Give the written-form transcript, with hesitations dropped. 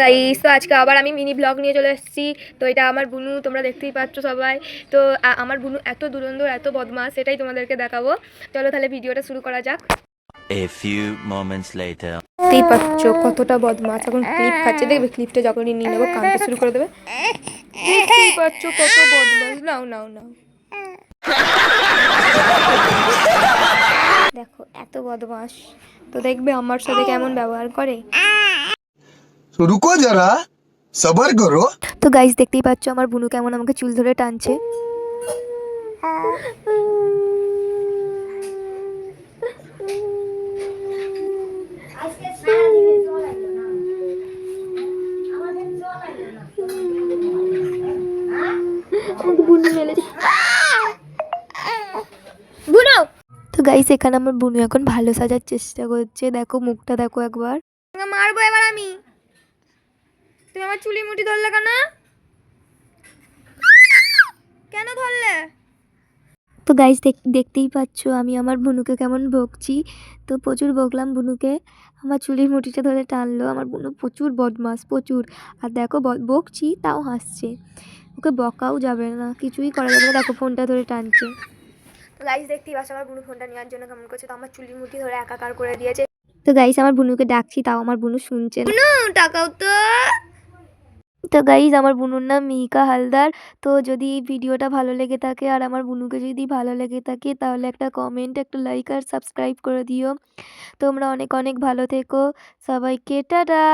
Guys, তো আজকে আবার আমি মিনি ব্লগ নিয়ে চলে এসেছি। তো এটা আমার বুনু, তোমরা দেখতেই পাচ্ছ সবাই। তো আমার বুনু এত দুরন্তর, এত বদমাস, সেটাই তোমাদেরকে দেখাবো। চলো তাহলে ভিডিওটা শুরু করা যাক। A few moments later. দেখতেই পাচ্ছ কতটা বদমাস, এখন ক্লিপ খাচ্ছে। দেখবে ক্লিপটা যখনই নিয়ে নেবো কাঁদতে শুরু করে দেবে। দেখতেই পাচ্ছ কত বদমাস। নাও নাও নাও, দেখো এত বদমাস। তো দেখবে আমার সাথে কেমন ব্যবহার করে। रुको जरा सबर करो। তো গাইস, দেখতেই পাচ্ছ আমার বুনু কেমন আমাকে চুল ধরে টানছে। তো গাইস, এখানে আমার বুনু এখন ভালো সাজার চেষ্টা করছে। দেখো মুখটা দেখো একবার। মারবো এবার আমি। তুমি আমার চুলি মুঠি ধরলে কেন? কেন ধরলে? তো গাইস, দেখতেই পাচ্ছ আমি আমার বুনুকে কেমন বকছি। তো প্রচুর বকলাম বুনুকে। আমার চুলির মুঠিটা ধরে টানলো। আমার বুনু প্রচুর বদমাস, প্রচুর। আর দেখো বকছি তাও হাসছে। ওকে বকাও যাবে না, কিছুই করা যাবে না। দেখো ফোনটা ধরে টানছে। তো গাইস, দেখতেই পাচ্ছ আমার বুনু ফোনটা নেওয়ার জন্য কেমন করছে। তো আমার চুলির মুঠি ধরে একাকার করে দিয়েছে। তো গাইস, আমার বুনুকে ডাকছি, তাও আমার বুনু শুনছে না। বুনু টাকাও তো। তো গাইজ, আমার বুনুর নাম মিহিকা হালদার। তো যদি এই ভিডিওটা ভালো লেগে থাকে আর আমার বুনুকে যদি ভালো লেগে থাকে, তাহলে একটা কমেন্ট, একটা লাইক আর সাবস্ক্রাইব করে দিও। তোমরা অনেক অনেক ভালো থেকো। সবাইকে টাটা।